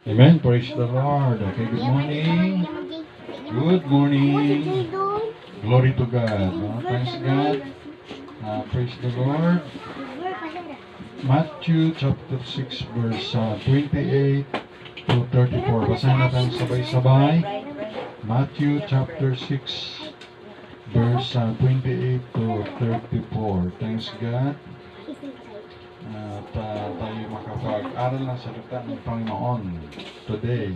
Amen. Praise the Lord. Okay, good morning. Good morning. Glory to God. Thanks God. Praise the Lord. Matthew chapter 6 verse 28 to 34. Basahin natin sabay-sabay. Matthew chapter 6 verse 28 to 34. Thanks God. At tayo makapag-aral ng salita ng Panginoon today,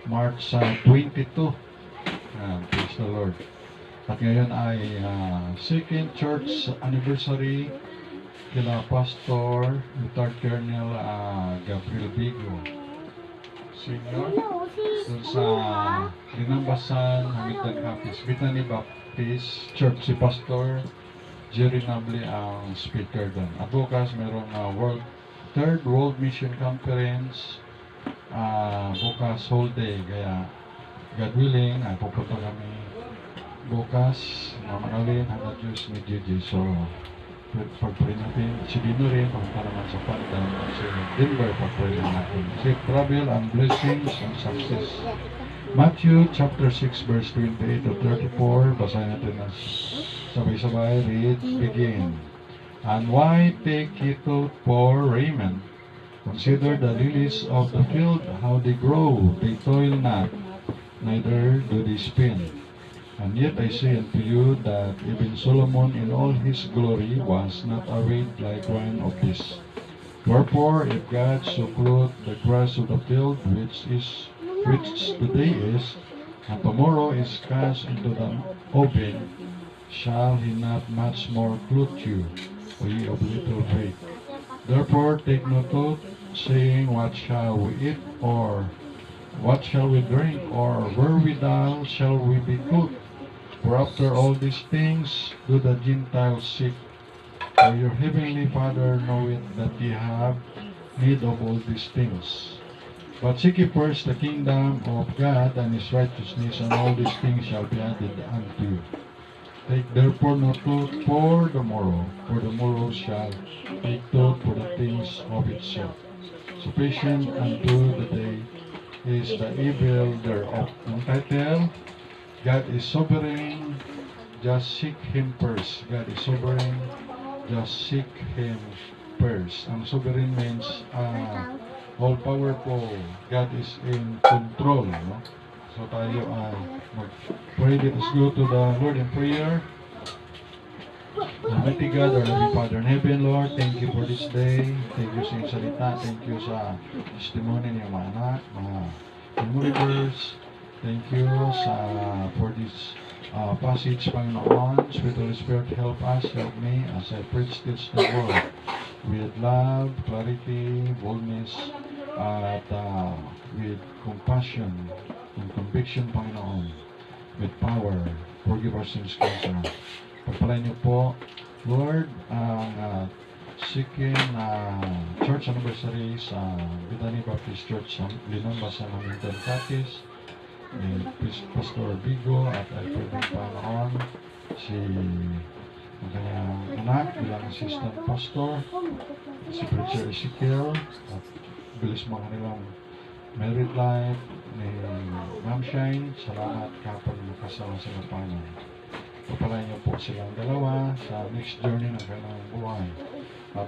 March 22. Praise the Lord. At ngayon ay second church anniversary kila Pastor Retired Colonel Gabriel Bigo Senior dun sa Linambasan Hamilton Campus Bethany Baptist Church. Si Pastor Jerry Nable ang speaker doon. At bukas merong third World Mission Conference bukas whole day. Kaya God willing ay pupunta kami bukas mamanalin hanggang Diyos ni Gigi. So pag-pray natin, si Dino rin, pumunta naman sa Pandan, si Denver, pag-pray natin. Safe travel and blessings and success. Matthew chapter 6 verse 28 to 34, basahin natin na sabay-sabay, read, begin. And why take ye thought for raiment? Consider the lilies of the field, how they grow, they toil not, neither do they spin. And yet I say unto you that even Solomon in all his glory was not arrayed like one of these. Wherefore, if God so clothe the grass of the field, which today is, and tomorrow is cast into the oven, shall he not much more clothe you, O ye of little faith? Therefore take no thought, saying, what shall we eat, or what shall we drink, or wherewithal shall we be clothed? For after all these things do the Gentiles seek. For your heavenly Father knoweth that ye have need of all these things. But seek ye first the kingdom of God and his righteousness, and all these things shall be added unto you. Take therefore no thought for the morrow shall take thought for the things of itself. Sufficient unto the day is the evil thereof. Ang title, God is sovereign, just seek Him first. God is sovereign, just seek Him first. Ang sovereign means all-powerful. God is in control. No? So tayo ay mag-pray. Let us go to the Lord in prayer. Almighty God, our loving Father in heaven, Lord, thank you for this day. Thank you sa iyong salita. Thank you sa testimony ng mga anak, mga believers. Thank you for this passage, Panginoon. Sweet Holy Spirit, help us, help me as I preach this the word with love, clarity, boldness, at with compassion and conviction, Panginoon, with power. Forgive our sins, God. Pagpalain niyo po, Lord, ang second church anniversary sa Bethany Baptist Church sa Linambasan Hamilton Campus. Pastor Bigo at ay pwedeng Panginoon si ang kanyang anak bilang assistant pastor, si Preacher Ezekiel, at bilis mga kanilang married life ni Ma'am Shine. Salamat kapag makasama sa Panginoon. Pagpalain niyo po silang dalawa sa next journey ng kanilang buhay.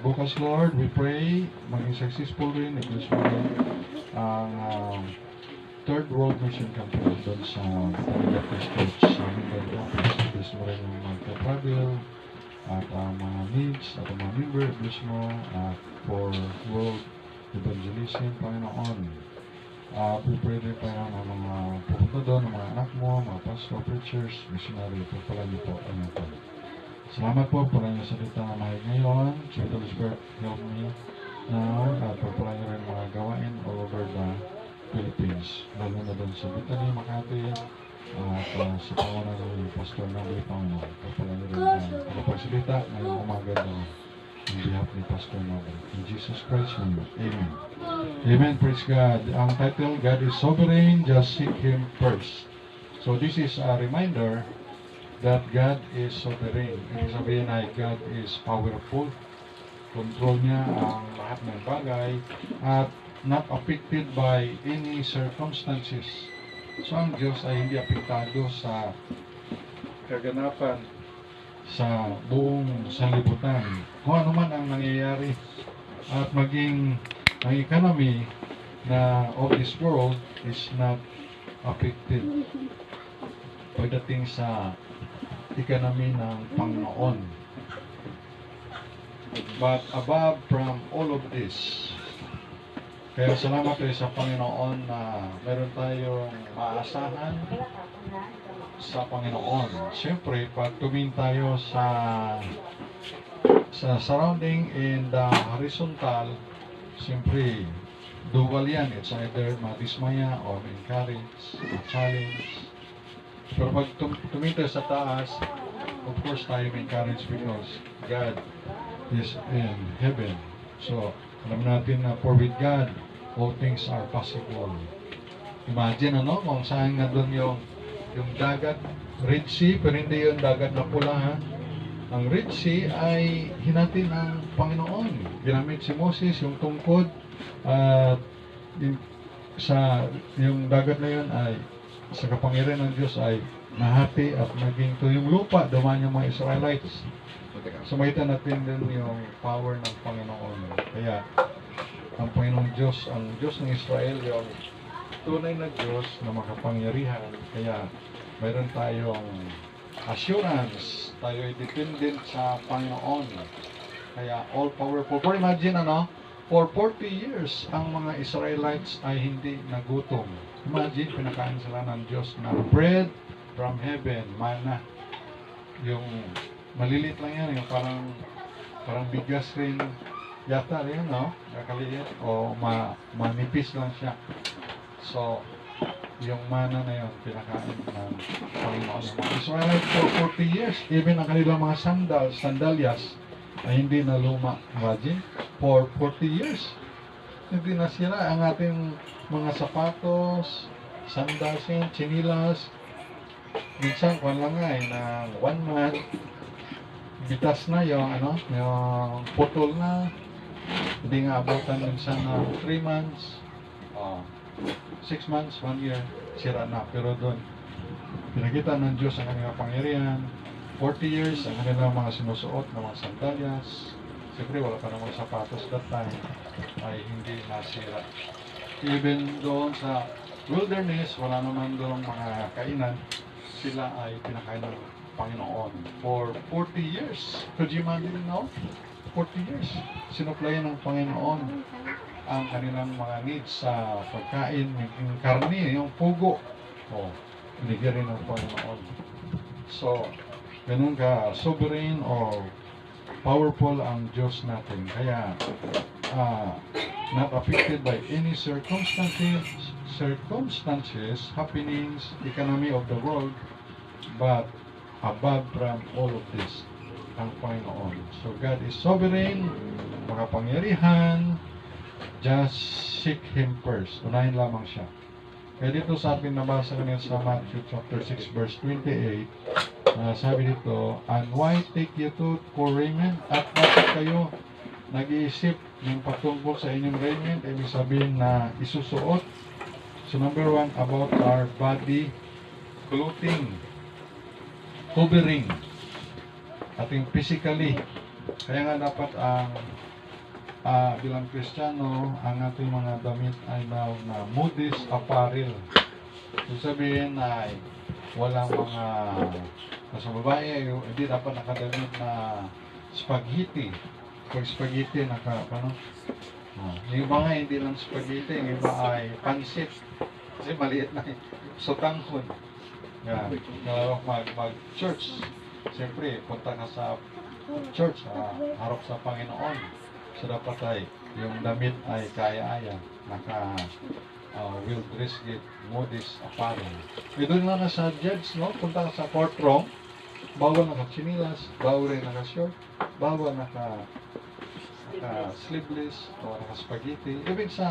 Bukas, Lord, we pray maging successful rin, i-bless mo rin ang Third World Mission Conference doon sa Bethany Baptist Church sa Mindanao. Bless mo rin yung magka-travel at mga needs at mga member. Bless mo for world evangelism, Panginoon. We pray rin tayo ng mga pupunta doon, ng mga anak mo, mga pastor, preachers, missionary. Pagpala niyo po ang ito. Salamat po, pala niyo sa salita na mahal ngayon. Sweet Holy Spirit, help me now. At pagpala niyo rin mga gawain all over the Philippines, lalo na doon sa Bethany, Makati, at sa pangunan ng Pastor Nable Panginoon. Pagpala niyo rin ang pagsalita ngayong umaga doon on behalf ni Pastor Nable. In Jesus Christ's name, Amen. Amen, praise God. Ang title, God is sovereign, just seek Him first. So this is a reminder that God is sovereign. Ibig sabihin ay God is powerful. Control niya ang lahat ng bagay at not affected by any circumstances. So ang Diyos ay hindi apektado sa kaganapan sa buong sanlibutan. Kung ano man ang nangyayari at maging ang economy of this world is not affected pagdating sa economy ng Panginoon. But above from all of this, kaya salamat tayo sa Panginoon na meron tayong maasahan sa Panginoon. Siyempre, pag tumingin tayo sa surrounding and the horizontal, siyempre, dual yan. It's either madismaya or encourage, challenge. Pero pag tumingin tayo sa taas, of course tayo encourage because God is in heaven. So, alam natin na for with God, all things are possible. Imagine kung saan nga doon yung dagat, Red Sea, pero hindi yung dagat na pula ha. Ang Red Sea ay hinati ng Panginoon. Ginamit si Moses, yung tungkod, at yung dagat na yun ay sa kapangyarihan ng Diyos ay nahati at naging to yung lupa, dumaan yung mga Israelites. So makita natin din yung power ng Panginoon. Kaya ang Panginoong Diyos, ang Diyos ng Israel, yung tunay na Diyos na makapangyarihan. Kaya mayroon tayong assurance, tayo ay dependent sa Panginoon. Kaya all powerful. For imagine for 40 years ang mga Israelites ay hindi nagutom. Imagine, pinakain sila ng Diyos na bread from heaven, manna. Yung malilit lang yan, yung parang bigas rin yata rin, nakaliit, o manipis lang siya. So, yung manna na yun, pinakain ng Panginoon ng mga Israelites for 40 years. Even ang kanilang mga sandalyas ay hindi na luma. Imagine, for 40 years. Hindi na sila ang ating mga sapatos, sandalsin, chinilas. Minsan, kung lang nga ng 1 month, bitas na yung putol na. Hindi nga abutan minsan na 3 months, 6 months, 1 year, sira na. Pero doon, pinakita ng Diyos ang kanyang pangyarihan. 40 years, ang kanilang mga sinusuot na mga sandalyas. Siyempre, wala pa namang sapatos that time, ay hindi nasira. Even doon sa wilderness, wala naman doon mga kainan, sila ay pinakain ng Panginoon for 40 years. Could you imagine 40 years. Sinuplayan ng Panginoon ang kanilang mga needs sa pagkain, yung karne, yung pugo. Binigyan rin ng Panginoon. So, ganun ka, sovereign or powerful ang Diyos natin. Kaya, not affected by any circumstances, happenings, economy of the world, but above from all of this, ang Panginoon. So God is sovereign, makapangyarihan, just seek Him first. Unahin lamang siya. Kaya dito sa ating nabasa kanina sa Matthew chapter 6 verse 28, sabi dito, and why take you to for raiment? At bakit kayo nag-iisip ng patungkol sa inyong raiment? Ibig sabihin na isusuot. So number 1, about our body, clothing, covering, ating physically. Kaya nga dapat ang bilang Kristiyano, ang ating mga damit ay now na modest apparel. So sabihin ay walang mga sa babae, hindi dapat nakadamit na spaghetti. Pag spaghetti, yung iba nga hindi lang spaghetti, yung iba ay pansit. Kasi maliit na sotanghon. Yan. Mag-church. Siyempre, punta ka sa church, harap sa Panginoon. So dapat ay, yung damit ay kaya-aya, will dress it, modest apparel. Doon lang sa judge, punta ka sa courtroom, bawal naka-chinilas, bawal rin naka-short, bawal naka-sleeveless, o naka-spaghetti. Even sa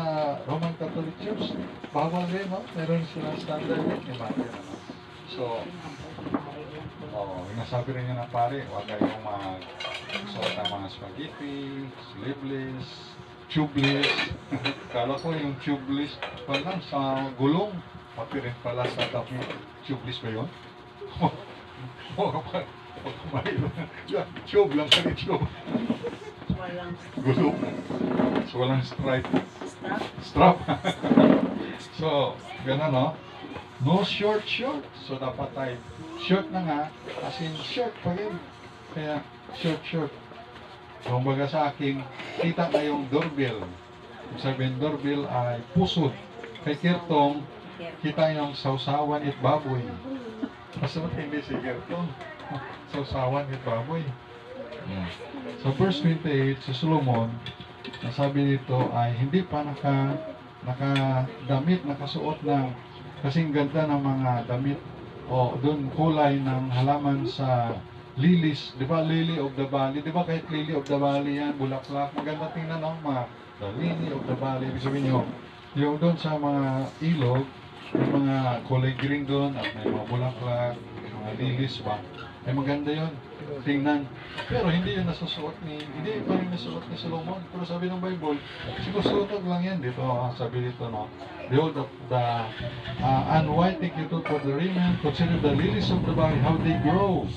Roman Catholic Church, bawal rin, meron silang standard yun, So, nasabi rin niya na pare, huwag kayong mag-suot ng mga spaghetti, sleeveless, tubeless. Kala ko yung tubeless pala sa gulong. Pati rin pala sa dami. Tubeless ba yun? Tube lang kami tube. Walang Gulong. So walang stripe. stop. Strap. So, gano'n no? No short. So dapat tayo short na nga. As in short pa rin. Kaya short. Kumbaga sa akin, kita na yung doorbell. Ibig sabihin, doorbell ay pusod. Kay Kirtong, kita yung sausawan at baboy. Mas hindi si Kirtong. Sausawan at baboy. So verse 28 sa Solomon, nasabi dito ay hindi pa nakadamit, nakasuot ng kasing ganda ng mga damit o doon kulay ng halaman sa lilies, di ba? Lily of the valley, di ba? Kahit lily of the valley yan, bulaklak, maganda tingnan no? Mga the lily of the valley, ibig sabihin nyo, yung doon sa mga ilog, yung mga kulay green doon at may mga bulaklak, mga lilies ba, ay maganda yon tingnan. Pero hindi yun hindi pa rin nasuot ni Solomon. Pero sabi ng Bible, sinusunog lang yan dito. Sabi dito, no? Behold, and why take you to for the raiment? Consider the lilies of the valley, how they grow.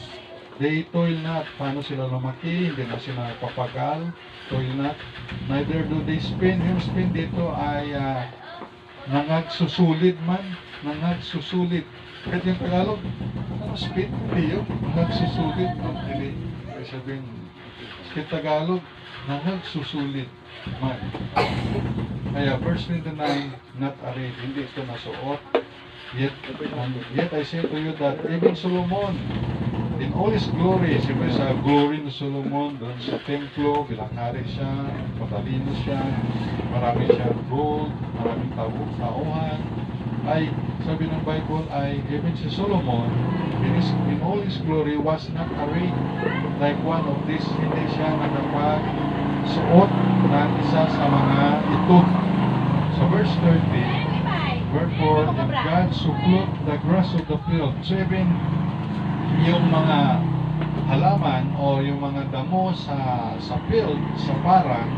They toil not. Paano sila lumaki? Hindi na sila papagal. Toil not. Neither do they spin. Yung spin dito ay nangagsusulit man. Nangagsusulit. Kahit yung Tagalog, ano spin? Hindi yun. Nangagsusulit. Hindi. Kaya sabihin, sa Tagalog, nangagsusulit man. Kaya verse 29, not arrayed. Hindi ito nasuot. Yet I say to you that even Solomon, in all his glory, siyempre sa glory ni Solomon, doon sa templo, bilang hari siya, matalino siya, marami siyang gold, maraming tauhan, ay, sabi ng Bible, ay even si Solomon, in all his glory, was not arrayed like one of these. Hindi siya nakapag-suot ng isa sa mga ito. So verse 30, wherefore, if God so clothe the grass of the field, so even yung mga halaman o yung mga damo sa field, sa parang,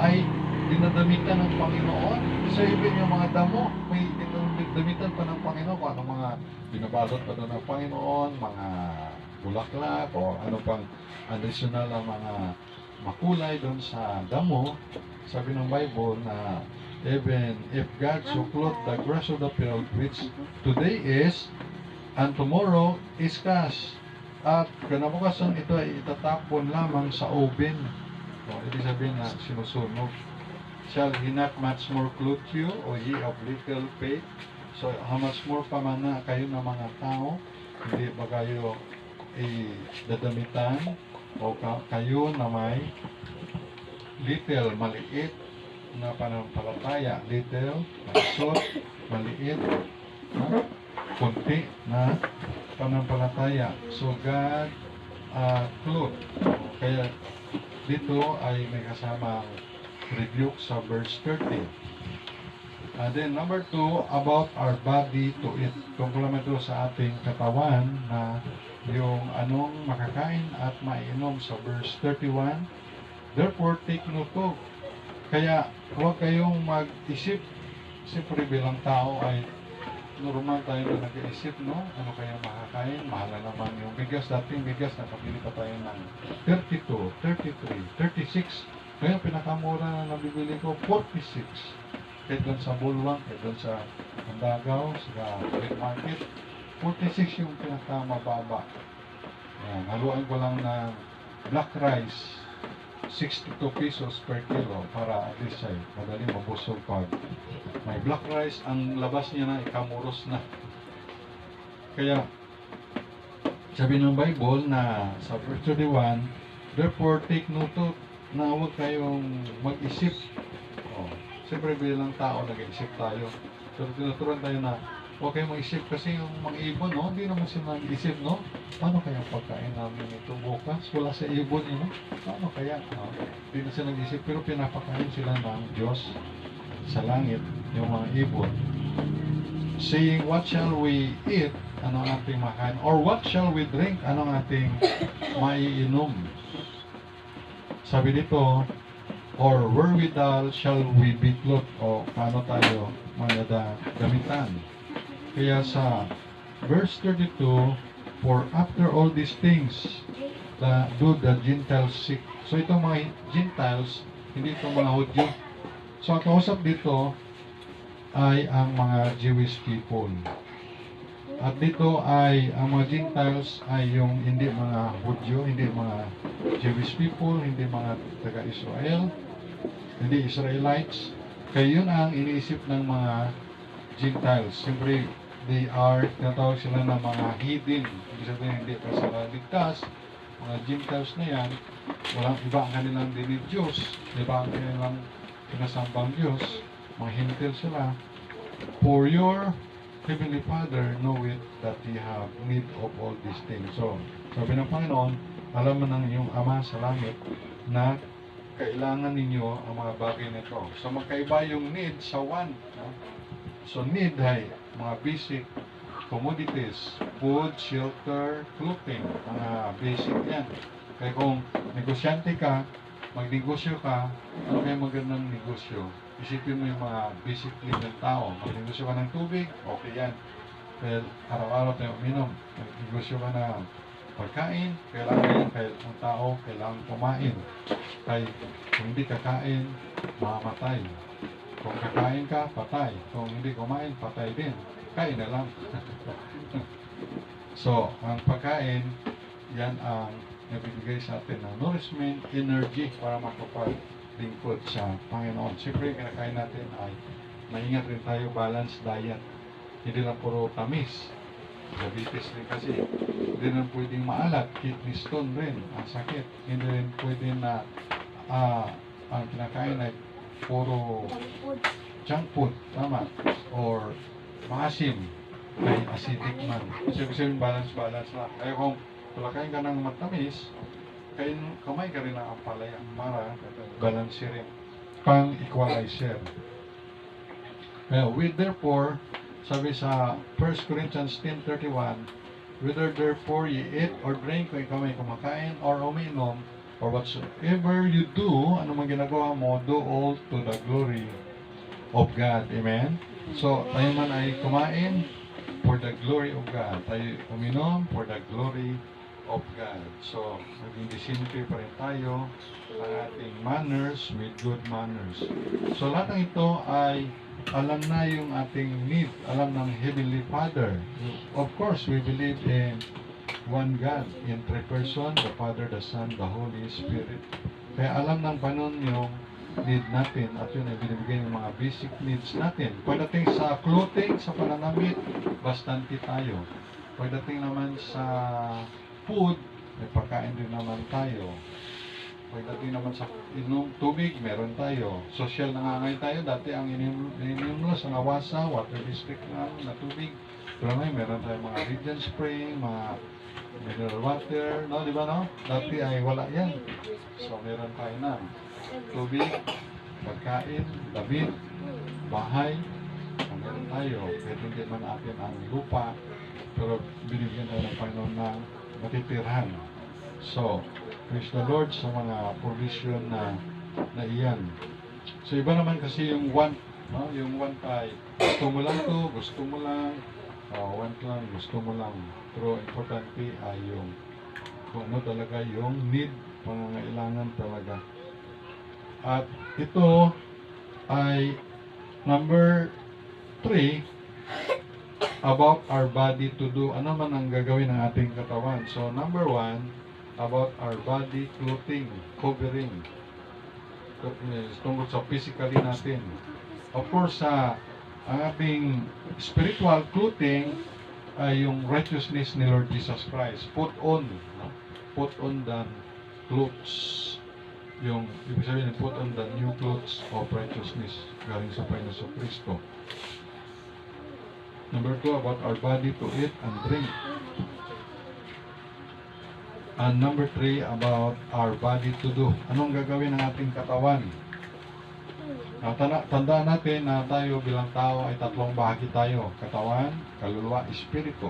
ay dinadamitan ng Panginoon. So even yung mga damo, may dinadamitan pa ng Panginoon kung anong mga binabalot pa doon ng Panginoon, mga bulaklak o ano pang additional na mga makulay doon sa damo. Sabi ng Bible na even if God so clothe the grass of the field, which today is, and tomorrow is cast. At kinabukasan ito ay itatapon lamang sa oven. So, ibig sabihin na sinusunog. Shall he not much more clothe you, o ye of little faith? So, how much more pa man na kayo ng mga tao? Hindi ba kayo dadamitan? O kayo na may little, maliit na pananampalataya? Little, malusot, maliit, kunti na pananampalataya. So God clothed. Kaya dito ay may kasamang rebuke sa verse 30. Then number 2, about our body to eat. Tungkol naman ito sa ating katawan na yung anong makakain at maiinom sa verse 31. Therefore take note of. Kaya huwag kayong mag-isip. Siyempre bilang tao ay normal tayo na nag-iisip, no? Ano kaya makakain? Mahal na naman yung bigas. Dating bigas, nakabili pa tayo ng 32, 33, 36. Kaya pinakamura na nabibili ko, 46. Kahit doon sa Bulwang, kahit doon sa Andagaw, sa Great Market, 46 yung pinakamababa. Yan, haluan ko lang ng black rice, 62 pesos per kilo para at least ay madaling mabusog pag may black rice. Ang labas niya na ikamuros na. Kaya sabi ng Bible na sa verse 31, therefore take note of, na huwag kayong mag-isip. Siyempre bilang tao nag-isip tayo, pero tinuturuan tayo na huwag kayong mag-isip kasi yung mga ibon, no? Hindi naman sila nag-isip, no? Paano kaya pagkain namin ito bukas? Wala sa ibon, no? Paano kaya? Hindi na sila nag-isip, pero pinapakain sila ng Diyos sa langit, yung mga ibon. Saying, what shall we eat? Anong ating makain? Or what shall we drink? Anong ating maiinom? Sabi dito, or wherewithal shall we be clothed, o paano tayo gamitan. Kaya sa verse 32, for after all these things do the Gentiles seek. So itong mga Gentiles, hindi itong mga Hudyo. So ang kausap dito ay ang mga Jewish people. At dito ay ang mga Gentiles ay yung hindi mga Hudyo, hindi mga Jewish people, hindi mga taga-Israel, hindi Israelites. Kaya yun ang iniisip ng mga Gentiles. Siyempre, they are, tinatawag sila ng mga heathen. Ibig sabihin, hindi pa sila ligtas. Mga Gentiles na yan, walang iba ang kanilang dinig Diyos, iba ang kanilang pinasambang Diyos, mga hintil sila. For your Heavenly Father knoweth that ye have need of all these things. So, sabi ng Panginoon, alam mo ng iyong Ama sa langit na kailangan ninyo ang mga bagay na ito. So, magkaiba yung need sa want. No? So, need ay mga basic commodities, food, shelter, clothing, mga basic yan. Kaya kung negosyante ka, magnegosyo ka, ano kayo magandang negosyo? Isipin mo yung mga basic need ng tao. Magnegosyo ka ng tubig, okay yan. Dahil araw-araw tayo uminom. Magnegosyo ka ng pagkain, kailangan yan. Kaya ang tao, kailangan kumain. Kaya kung hindi kakain, mamamatay. Kung kakain ka, patay. Kung hindi kumain, patay din. Kain na lang. So, ang pagkain, yan ang nabibigay sa atin ng nourishment, energy para makapaglingkod sa Panginoon. Siyempre, kinakain natin ay maingat rin tayo, balanced diet. Hindi lang puro tamis. Diabetes rin kasi. Hindi rin pwedeng maalat. Kidney stone rin. Ang sakit. Hindi rin pwedeng na ang kinakain ay puro junk food. Tama. Or maasim. May acidic man. Kasi balance lang. Kaya kung tulakain ka ng matamis, kamay ka rin ng ampalaya para balance rin. Pang-equalizer. We therefore, sabi sa 1 Corinthians 10:31, whether therefore ye eat or drink, kung ikaw may kumakain or uminom, or whatsoever you do, ano man ginagawa mo, do all to the glory of God. Amen? So, tayo man ay kumain for the glory of God. Tayo uminom for the glory of God. So, maging disinipline pa rin tayo sa ating manners with good manners. So, lahat ng ito ay alam na yung ating need. Alam ng Heavenly Father. Of course, we believe in one God, in three person, the Father, the Son, the Holy Spirit. Kaya alam ng Panginoon yung need natin at yun ay binibigay ng mga basic needs natin. Pagdating sa clothing, sa pananamit, bastante tayo. Pagdating naman sa food, may pagkain din naman tayo. Pagdating naman sa inom tubig, meron tayo. Social nangangay tayo. Dati ang ininom sa Awasa, water district lang na tubig. Pero ngayon, meron tayo mga Regent Spring, mga mineral water, no, di ba, no? Dati ay wala yan. So, meron tayo na tubig, pagkain, damit, bahay, meron tayo. Kahit hindi man natin ang lupa, pero binibigyan tayo ng Panginoon ng matitirhan. So, praise the Lord sa mga provision na iyan. So, iba naman kasi yung want, no? Yung want ay gusto mo lang to, gusto mo lang, want lang, gusto mo lang. Pero importante ay yung kung ano talaga yung need, pangangailangan talaga. At ito ay number 3, about our body to do. Ano man ang gagawin ng ating katawan? So, number 1, about our body clothing, covering. Tungkol sa physically natin. Of course, ang ating spiritual clothing ay yung righteousness ni Lord Jesus Christ. Put on the clothes. Yung, ibig sabihin, put on the new clothes of righteousness galing sa Panginoon sa Kristo. Number 2, about our body to eat and drink. And number 3, about our body to do. Anong gagawin ng ating katawan? Tandaan natin na tayo bilang tao ay tatlong bahagi tayo. Katawan, kaluluwa, espiritu.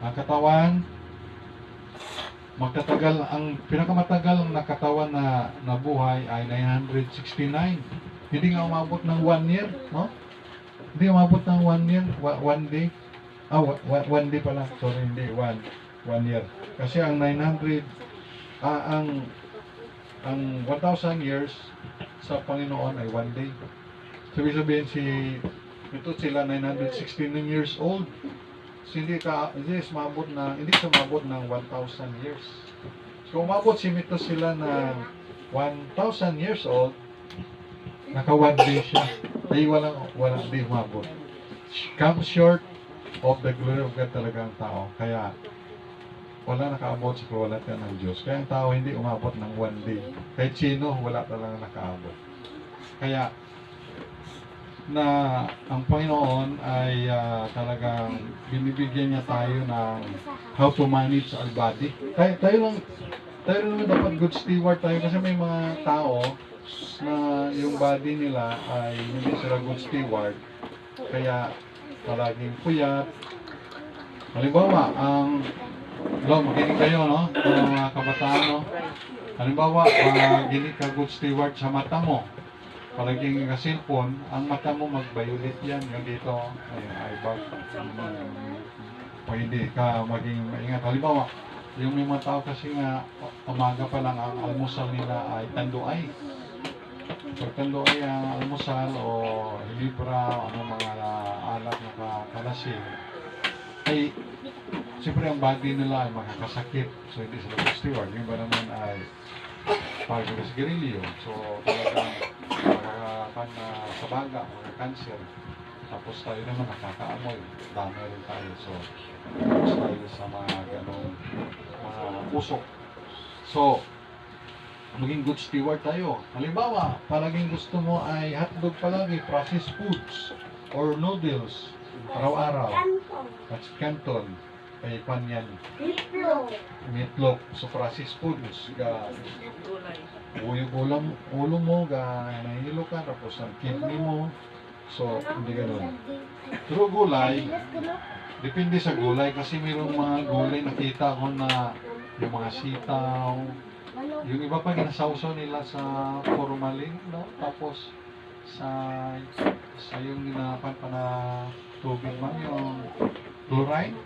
Ang katawan, magtatagal, ang pinakamatagal na katawan na nabuhay ay 969. Hindi nga umabot ng 1 year, no? Hindi umabot ng 1 year, 1 day. Ah, 1 day pala. Sorry, hindi, 1 year. Kasi ang 900, ang 1,000 years sa Panginoon ay 1 day. Sabi sabihin ito sila 969 years old. So, hindi sumabot ng 1,000 years. So umabot sila ng 1,000 years old, naka 1 day siya. Ay walang day umabot. Come short of the glory of God talaga ang tao. Kaya wala nakaabot sa kaluwalhatian ng Diyos. Kaya ang tao hindi umabot ng 1 day. Kahit sino, wala talaga nakaabot. Kaya na ang Panginoon ay talagang binibigyan niya tayo ng how to manage our body. Tayo lang dapat good steward tayo kasi may mga tao na yung body nila ay hindi sila good steward. Kaya palaging puyat. Halimbawa, makinig kayo, no? Mga kabataan, no? Halimbawa, hindi ka good steward sa mata mo. Palaging ka-cellphone, ang mata mo mag-violet yan. Yung dito, ay bag. Pwede ka maging maingat. Halimbawa, yung may mga tao kasi nga, umaga pa lang ang almusal nila ay tanduay. Pag tanduay ang almusal o libra, mga alak na kalasin, ay siyempre ang body nila ay makakasakit. So hindi sila good steward. Yung ba naman ay para sa sigarilyo. So talagang makakapan na sa baga, cancer. Tapos tayo naman nakakaamoy. Dami rin tayo. So tapos tayo sa mga ganong mga usok. So maging good steward tayo. Halimbawa, palaging gusto mo ay hotdog palagi, processed foods or noodles araw-araw. That's canton. Kay panyan. Meatloaf. So processed foods. Ulo mo, nahihilo ka, tapos ang kidney mo. So, hindi ganun. Pero gulay, depende sa gulay kasi mayroong mga gulay nakita ko na yung mga sitaw, yung iba pa ginasawsaw nila sa formalin, no? Tapos sa yung ginapan pa na tubig man, yung chloride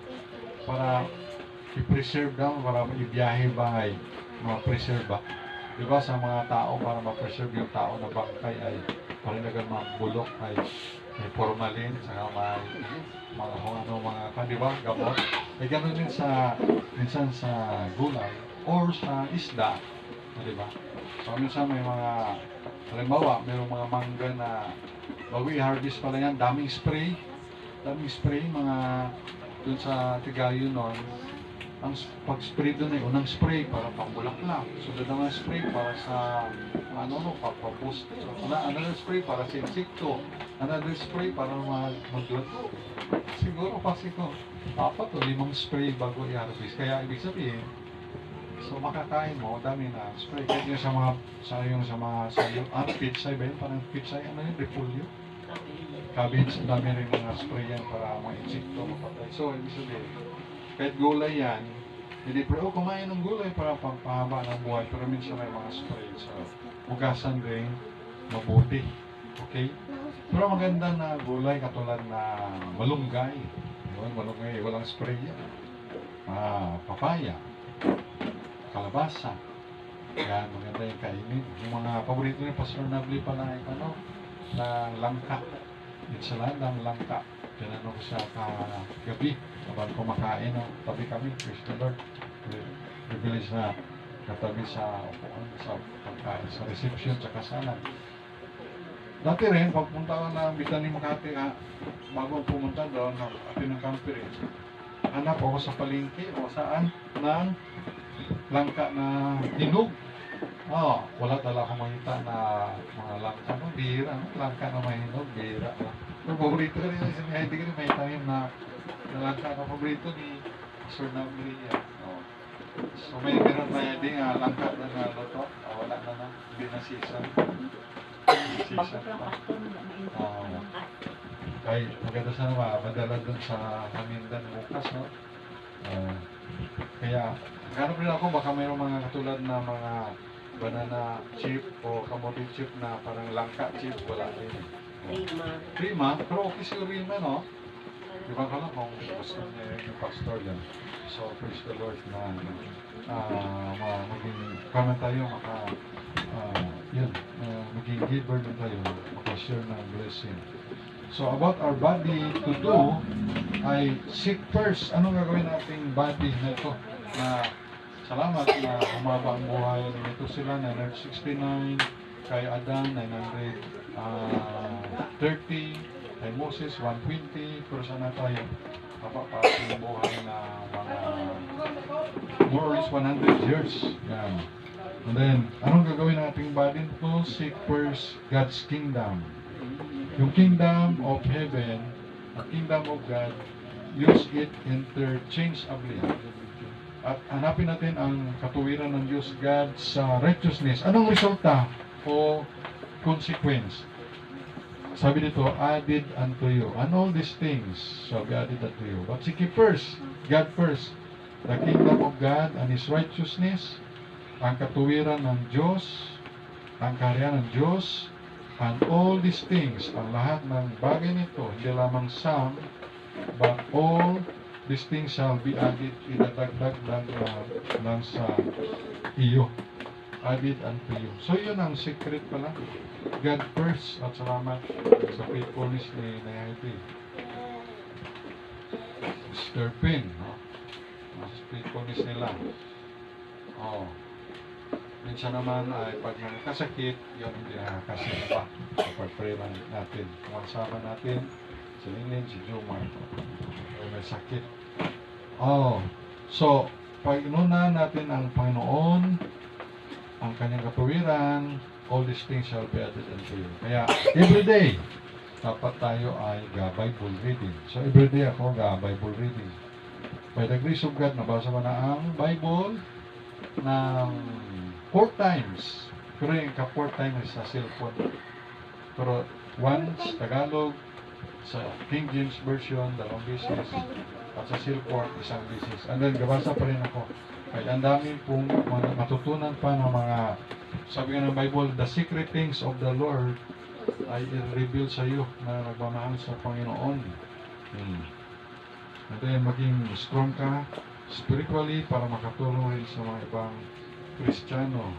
para i-preserve daw, para ibiyahe ba ay ma-preserve ba. Diba sa mga tao, para ma-preserve yung tao na bangkay ay parinagan mga bulok ay may formalin, saka mga diba, gamot. Ay ganoon din minsan sa gulay or sa isda, diba? So minsan may mga, halimbawa, mayroong mga mangga na bago i-harvest pala yan, daming spray, mga dun sa Tigayo nun, ang pag-spray dun ay unang spray para pambulaklak. Sunod naman spray para sa pagpapust. Another spray para sa insekto. Another spray para magluto. Siguro kasi ko 4 o 5 spray bago i-harvest. Kaya ibig sabihin, so makakain mo, dami na spray. Kaya yun sa mga pitsay ba yun? Parang pitsay, repolyo? Cabbage, dami rin mga spray yan para mga insekto mapatay. So, ibig sabihin, kahit gulay yan, hindi kumain ng gulay para pampahaba ng buhay, pero minsan may mga spray. So, hugasan rin, mabuti. Okay? Pero maganda na gulay katulad na malunggay. Malunggay, walang spray yan. Papaya, kalabasa. Yan, maganda yung kainin. Yung mga paborito ni Pastor Nabli pala ay na langka. Ensalada, langka. Tinanong ko siya kagabi habang kumakain, tabi kami, praise the Lord. Privilege na katabi sa upuan, sa pagkain, sa reception, sa kasalan. Dati rin, pagpunta ko ng Bitani Makati, bago pumunta doon, atin ng conference, hanap ako sa palengke o saan ng langka na hinog. Wala talaga akong makita na mga langka, bihira, langka na mahinog, bihira lang. Pero paborito ka rin sa hindi ka rin may tanim na langka na paborito ni Sir Nabria. So may meron na hindi langka na luto, wala na, hindi na season. Ay, maganda sana madala dun sa Hamindan bukas, no? Kaya, hanap rin ako, baka mayroong mga katulad na mga banana chip o kamote chip na parang langka chip, wala rin. Rima. Rima, pero okay si Rima, no? Di ba ka lang kung gusto niya yung pastor yan. So, praise the Lord na maging kama tayo, yun, maging giver din tayo, makashare ng blessing. So, about our body to do, ay seek first. Anong gagawin nating body na ito? Na salamat na humaba ang buhay. Ito sila, 969, kay Adan, 930, kay Moses, 120, pero sana tayo mapapasok yung buhay na mga more or less 100 years. Yan. And then, anong gagawin nating body to? Seek first God's kingdom. Yung kingdom of heaven, the kingdom of God, use it interchangeably. At hanapin natin ang katuwiran ng Diyos God sa righteousness. Anong resulta o consequence? Sabi dito, added unto you. And all these things shall be added unto you. But seek ye first, God first, the kingdom of God and His righteousness, ang katuwiran ng Diyos, ang kaharian ng Diyos, and all these things, ang lahat ng bagay nito, hindi lamang some, but all these things shall be added, idadagdag lang sa iyo. Added unto you. So yun ang secret pala. God first, at salamat sa faithfulness ni Nayaypi. Mr. Pin, no? Sa faithfulness nila. Oh. Minsan naman ay pag nakasakit, yun hindi nakakasakit pa. Kapag pray lang natin. Kumansama natin si Lilin, si Jomar. O may sakit. Oh. So, pag inuna natin ang Panginoon, ang kanyang katuwiran, all these things shall be added unto you. Kaya, every day, dapat tayo ay Bible reading. So, every day ako Bible reading. By the grace of God, nabasa ko na ang Bible ng 4 times. Pero yung ka-4 times sa cellphone. Pero once, Tagalog, sa King James Version, 2 beses, at sa cellphone, 1 beses. And then, gabasa pa rin ako. Kaya ang dami pong matutunan pa ng mga, sabi nga ng Bible, the secret things of the Lord ay i-reveal sa iyo na nagmamahal sa Panginoon. And then, maging strong ka spiritually para makatulong rin sa mga ibang Kristiyano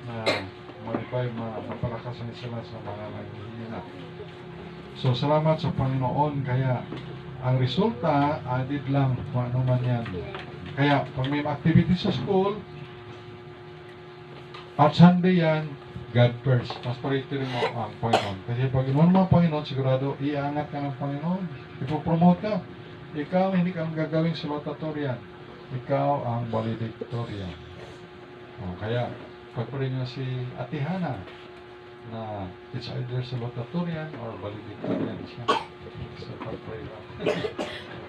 na mapalakasan sila sa mga nanghihina. So, salamat sa Panginoon. Kaya, ang resulta, added lang kung ano man yan. Kaya, pag may activity sa school, at Sunday yan, God first. Mas priority mo ang Panginoon. Kasi pag inunan mo ang Panginoon, sigurado, iangat ka ng Panginoon. Ipopromote ka. Ikaw, hindi ka ang gagawing salutatorian. Ikaw ang valedictorian. Kaya, pagpray nyo si Ate Hana na it's either salutatorian or valedictorian siya. So, pagpray lang.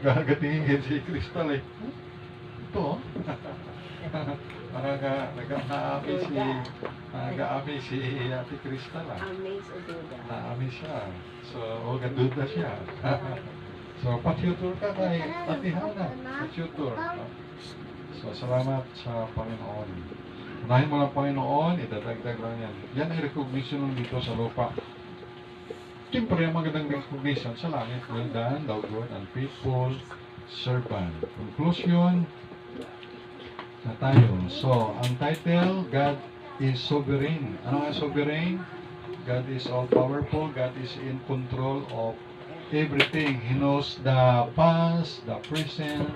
Gagatingin si Crystal eh. Ito, nag-aami si Ate Crystal ah. Amaze o duda. Na-aami siya. So, gaduda siya. So, pa-tutor ka kay Ate Hana. Pa-tutor. So, salamat sa Panginoon. Unahin mo lang Panginoon, idadagdag lang yan. Yan ay recognition ng dito sa lupa. Siyempre, ang magandang recognition sa langit. Well done, thou good and faithful servant. Conclusion na tayo. So, ang title, God is sovereign. Ano nga sovereign? God is all-powerful. God is in control of everything. He knows the past, the present,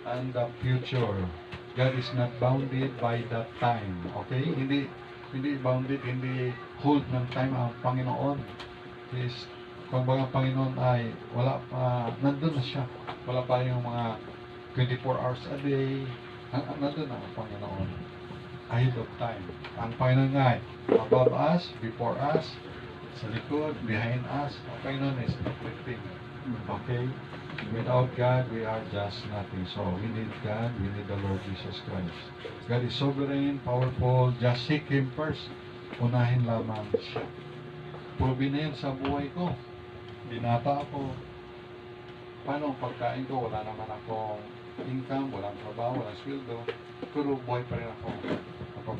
and the future. God is not bounded by that time. Okay? Hindi bounded, hindi hold ng time ang Panginoon. Is, kung baga ang Panginoon ay wala pa, nandun na siya. Wala pa yung mga 24 hours a day. Nandun na ang Panginoon. Ahead of time. Ang Panginoon nga ay above us, before us, sa likod, behind us. Ang Panginoon is everything. Okay? Without God, we are just nothing. So, we need God, we need the Lord Jesus Christ. God is sovereign, powerful, just seek Him first. Unahin lamang siya. Proven na yan sa buhay ko. Binata ako. paano ang pagkain ko? Wala naman akong income, walang trabaho, walang sweldo. Pero buhay pa rin ako kapag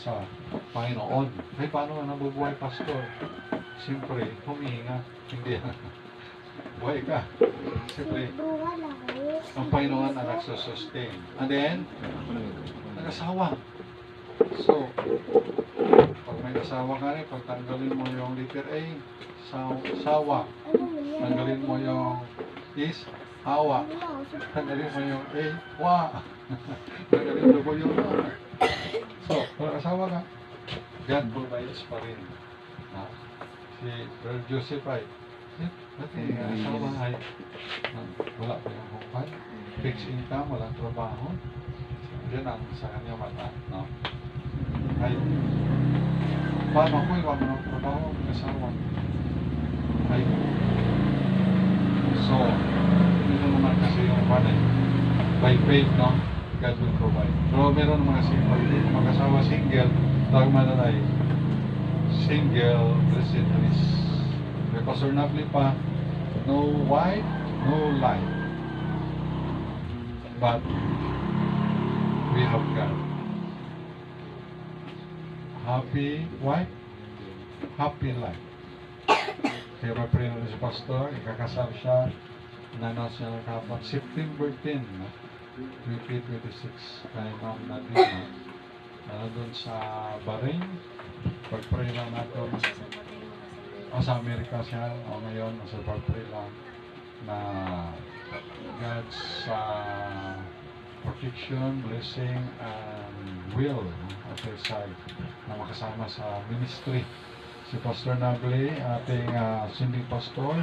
sa Panginoon. Ay, paano nga nabubuhay, Pastor? Siyempre, humihinga. Hindi. Buhay ka. Siyempre, ang Panginoon ang nagsusustain. And then, nag-asawa. So, pag may asawa ka rin, pag tanggalin mo yung letter A, sawa. Tanggalin mo yung is, hawa. Tanggalin mo yung A, wa. Tanggalin mo yung wa. So, pag asawa ka, God provides pa rin. Si Brother Joseph ay, dati asawa ay, wala pa yung hukad, fixed income, walang trabaho. Yan ang sa kanya mata, no? Ay, paano ko iwan mo ng trabaho ng asawa? Ay, so, ito naman kasi yung panay, by faith, no? God will provide. Pero meron mga mag-asawa single, tawag man na ay, single, blessed is. May Pastor Napli pa, no wife, no life. But, we have God. Happy wife, happy life. Kaya ma-pray na si Pastor, ikakasal siya, na-announce niya lang kapag September 10, no? 2026, kay Ma'am Nadine, doon sa Bahrain, pag-pray lang natin, sa Amerika siya, o ngayon, sa pag-pray lang, na God's protection, blessing, and will at their side na makasama sa ministry. Si Pastor Nagle, ating sending pastor,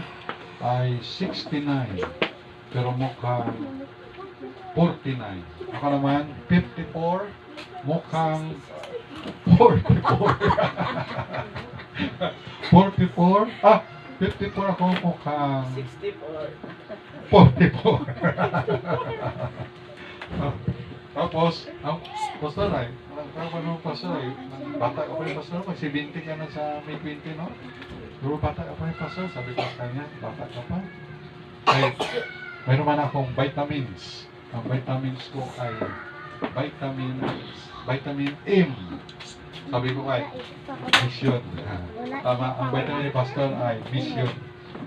ay 69, pero mukhang 49. Ako naman, 54, mukhang 44. 44, 54 ako mukhang 64. 44. Tapos, pastor ay, pastor ay, bata ka pa rin pastor, pag 70 ka na sa May 20, no? Pero bata ka pa rin pastor, sabi ko sa kanya, bata ka pa. Ay, mayroon man akong vitamins. Ang vitamins ko ay vitamin M. Sabi ko ay, mission. Tama, ang vitamin ni pastor ay mission.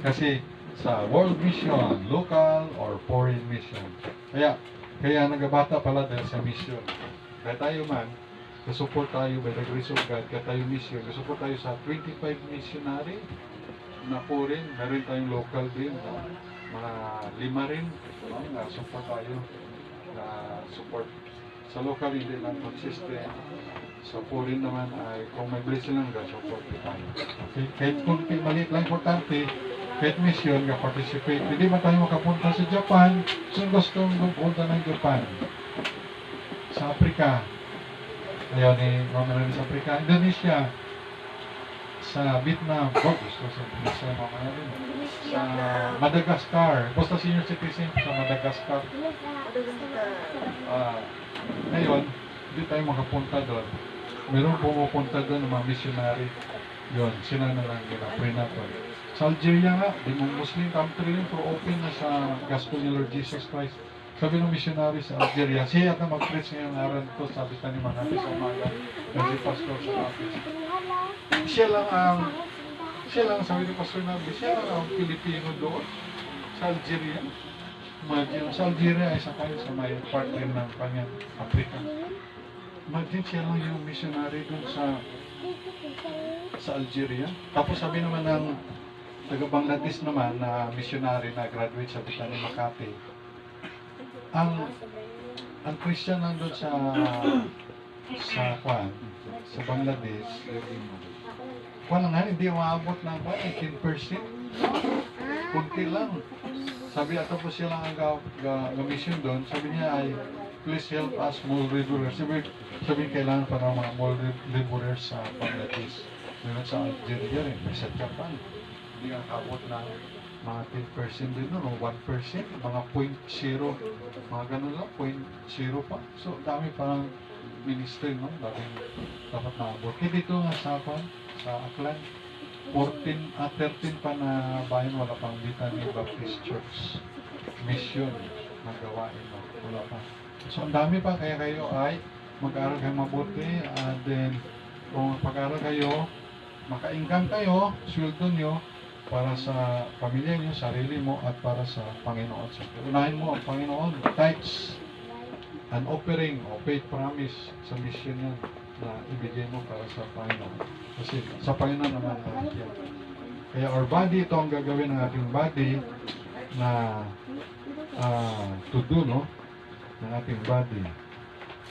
Kasi sa world mission, local or foreign mission. Kaya nagabata pala dahil sa mission. Kaya tayo man, support tayo by the grace of God, kaya tayo mission. Support tayo sa 25 missionary na foreign, meron tayong local din, mga 5 rin, na support tayo, na support. Sa local hindi lang consistent, sa foreign naman ay kung may blessing lang, support tayo. Okay? Kahit kung maliit lang importante, kahit mission ka participate, hindi ba tayo makapunta sa Japan? Saan gusto mong punta ng Japan? Sa Africa. Ayaw ni Romero sa Africa. Indonesia. Sa Vietnam. Gusto sa mga rin. Sa Madagascar. Basta senior citizen sa Madagascar. Ngayon, hindi tayo makapunta doon. Meron pumupunta doon ng mga missionary. Yun, sila na lang gina-pray natin. Sa Algeria nga, di mo Muslim country rin, pero open na sa gospel ni Lord Jesus Christ. Sabi ng missionary sa Algeria, siya ka mag-preach ngayong araw to, sabi ka ni Manati sa umaga, kasi pastor sa office. Siya lang, sabi ni Pastor Nabi, siya lang ang Pilipino doon, sa Algeria. Imagine, sa Algeria ay sakay sa may part rin ng kanyang Africa. Imagine, siya lang yung missionary doon sa Algeria. Tapos sabi naman ng taga Bangladesh naman na missionary na graduate sa Bithany Makati. Ang Christian nandun sa Bangladesh, lang nga, hindi umaabot ng 18%. Kunti lang. Sabi ata po sila ang mission doon, sabi niya ay, please help us small laborers. Sabi kailangan para mga small laborers sa Bangladesh. Meron sa Algeria rin, may sa Japan. Hindi nga kabot ng mga 10% din no, 1%, mga 0.0, mga ganun lang, 0.0 pa. So, dami parang ministry, no? Dapat naabot. Hindi dito nga sa Aklan, 13 pa na bayan wala pang Bethany Baptist Church mission na gawain, no? Wala pa. So ang dami pa, kaya kayo ay mag-aral kayo mabuti, and then kung pag-aral kayo, maka-income kayo, sweldo nyo para sa pamilya nyo, sarili mo, at para sa Panginoon. So, unahin mo ang Panginoon, tithes, an offering o faith promise sa mission yan na ibigay mo para sa Panginoon. Kasi sa Panginoon naman yan. Kaya our body, ito ang gagawin ng ating body na to do, no? Ng ating body.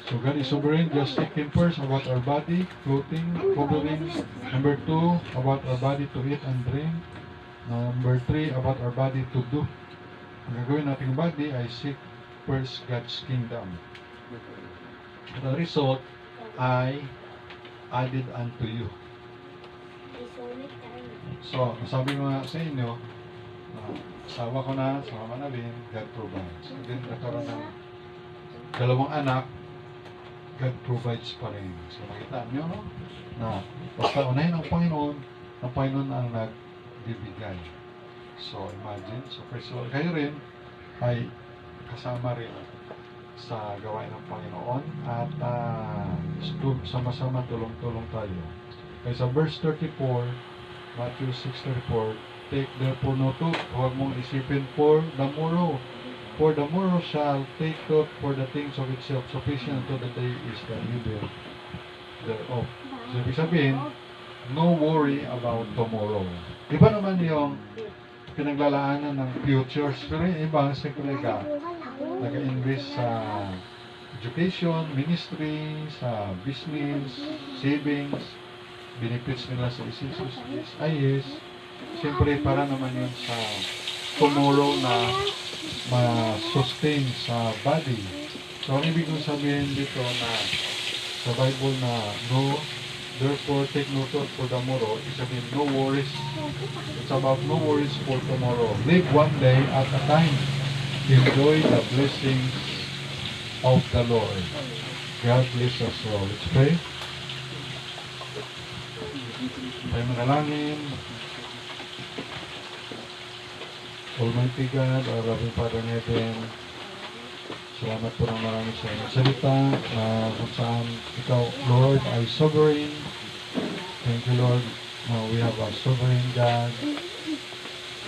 So God is sovereign. Just thinking first about our body, clothing, covering. Number 2, about our body to eat and drink. Number 3, about our body to do. Ang gagawin nating body ay seek first God's kingdom. The result ay added unto you. So, sabi ko nga sa inyo, asawa ko na, sa mama na rin, God provides. And then nagkaroon ng 2 anak, God provides pa rin. So, nakita nyo, no? Na basta unahin ang Panginoon ang nagbibigay. So, imagine, so first of all, kayo rin ay kasama rin sa gawain ng Panginoon at sama-sama tulong-tulong tayo. Kaya sa verse 34, Matthew 6:34, take therefore no thought, huwag mong isipin for the morrow shall take thought for the things of itself, sufficient unto the day is the evil thereof. So, ibig sabihin, no worry about tomorrow. Iba naman yung pinaglalaanan ng futures, pero yung ibang sekuliga, nag-invest sa education, ministry, sa business, savings, benefits nila sa SIS. Siyempre, para naman yun sa tomorrow na ma-sustain sa body. So, ang ibig kong sabihin dito na sa Bible na no, therefore take no thought for the tomorrow, ibig sabihin no worries. It's about no worries for tomorrow. Live one day at a time. Enjoy the blessings of the Lord. God bless us all. Let's pray. Tayo manalangin. Almighty God, our loving Father in heaven, salamat po ng marami sa inyong salita na kung saan ikaw, Lord, ay sovereign. Thank you, Lord. We have a sovereign God.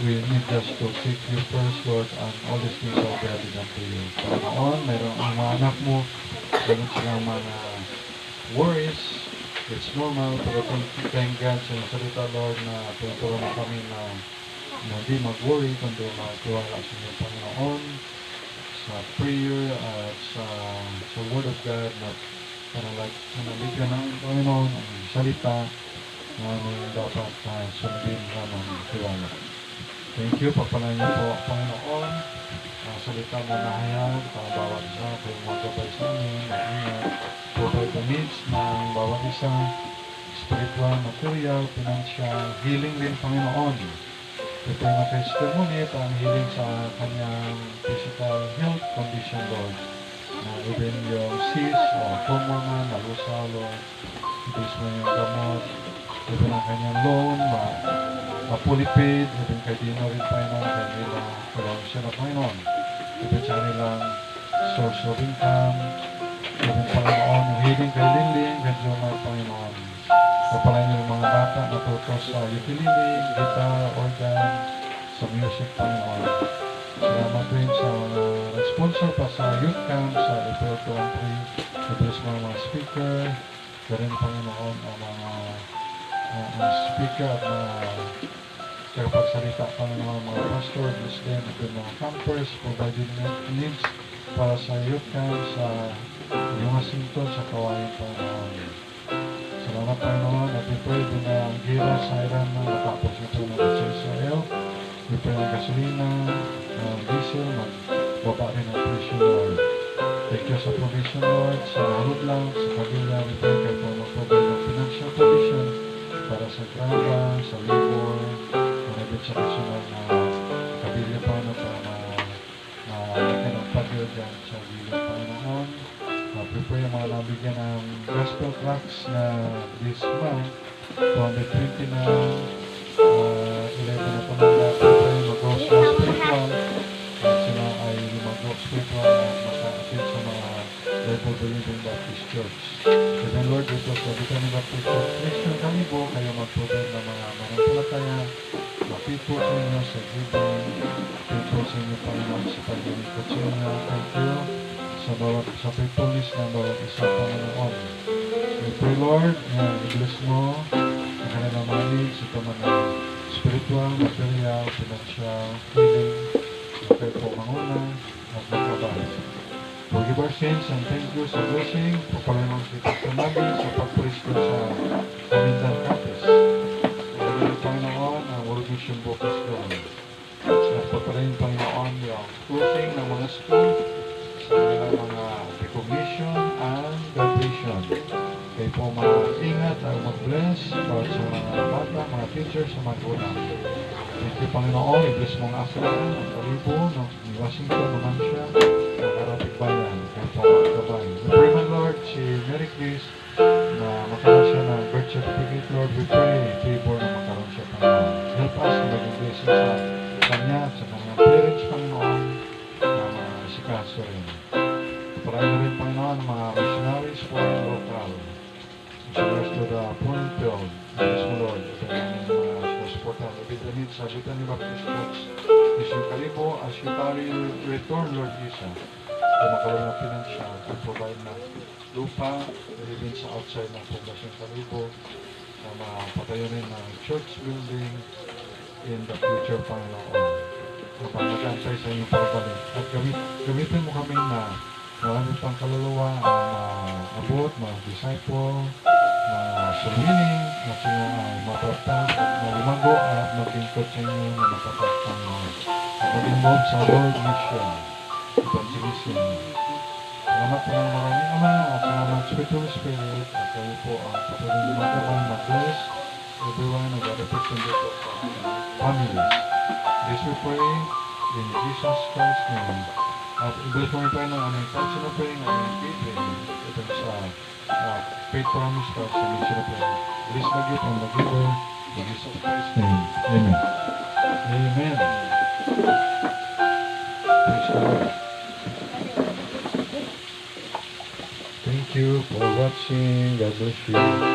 We need just to seek you first, Lord, and all these things will be added unto you. Panginoon, mayroon ang mga anak mo, mayroon silang mga worries. It's normal, pero thank God sa inyong salita, Lord, na pinutulong mo kami na hindi mag-worry, kundi magtiwala sa inyong Panginoon, sa prayer at sa Word of God na para nabigyan ng Panginoon ang salita na dapat sundin naman tiwala. Thank you, pagpalain niyo po, Panginoon, salita mo na hayag para bawat isa, kayong magabay sa amin, mag-ingat, provide the needs ng bawat isa, spiritual, material, financial, healing din, Panginoon. Ito yung testimony at ang healing sa kanyang physical health condition, Lord. Even yung cyst o tumor na nalusa, Lord. Ibig mo yung gamot. Even ang kanyang loan, mapulipid. Even kay Dino rin, Panginoon, kay nila provision of Panginoon. Even sa kanilang source of income. Even, Panginoon, yung healing kay Linling, kay Jomar, Panginoon. Kapalain niyo yung mga bata natuto sa ukulele, guitar, organ, sa music, Panginoon. Salamat rin sa sponsor pa sa youth camp sa April 23. Ito sa mga speaker, garin, Panginoon, ang mga speaker at mga tagapagsalita, Panginoon, mga pastor, bless them, at yung mga campers, providing needs para sa youth camp, sa yung asintol, sa kawain, Panginoon. Salamat, Panginoon, at we pray din na ang gira sa Iran na natapos ito ng sa Israel. We pray ng gasolina, diesel, magbaba rin ang presyo, Lord. Thank you sa provision, Lord, sa harod lang, sa kabila. We pray kayo po mag-provide ng financial provision para sa graba, sa labor, marabit sa kasunod na kabila pa na para malaki ng pagyo dyan sa gilid, Panginoon. Prepare yung mga nabigyan ng gospel tracts na this month, 220 na 11 na po na tayo mag-go sa spiritual. At sila ay mag-go spiritual at maka-attend sa mga Bible Believing Baptist Church. And then Lord, ito sa Bethany Baptist Church, Christian kami po, kayo mag-provide ng mga manampalataya, mapipot sa inyo sa giving, pipot sa inyo Panginoon sa pag-inikot sa inyo. Thank you sa faithfulness ng bawat isa Panginoon. We pray Lord, na i-bless mo ang kanilang manig sa mga spiritual, material, financial, healing, kayo po manguna at magkabay. Forgive our sins and thank you sa blessing. Pagpalaman kita sa namin sa pag-presto sa Kamindan Campus. Pagpalaman Panginoon ang World Mission Focus doon. At pagpalaman Panginoon yung closing ng mga school sa kanilang mga recognition and graduation. Kayo po mag-ingat at mag-bless para sa mga bata, mga teachers, sa mga gulang. Thank you Panginoon, i-bless mo ang Africa, ang Kalibo, ni Washington, naman siya, ang Karatig Bayan, kayo po magkabay. We pray man Lord, si Mary Chris, na makaroon siya ng birth certificate, Lord, we pray, favor na makaroon siya Panginoon. Help us na maging blessing sa kanya, sa kanyang parents Panginoon, na mga sikaso rin. Parayin na rin Panginoon, mga missionaries po ang local. Missionaries to the point field. Bless mo Lord, ito yung mga sinusuportan. Ibig sa Bethany Baptist Church, Mission Kalibo, as you carry your return, Lord Jesus, na makaroon ng financial, to provide ng lupa, even sa outside ng Poblasyon Kalibo, na mapatayo rin ng church building in the future, Panginoon. Upang mag-antay sa inyong pagbalik. At gamitin mo kami na marami pang kaluluwa ang abot, mga disciple, mga summiling, at sila ay mapapag at malumago at maglingkod sa inyo na mapapagpang at mag-involve sa world mission, evangelism. Salamat po ng maraming Ama at salamat Spiritual Spirit at kayo po ang patuloy na magkabang mag-bless everyone of the representative of families. This we pray in Jesus Christ's name. At i-bless mo rin tayo ng aming council of praying, aming giving, ito sa faith promise card sa mission of praying. Bless na gift ang mag-giver in Jesus Christ's name. Amen. Amen. Praise the Lord. Thank you for watching. God bless you.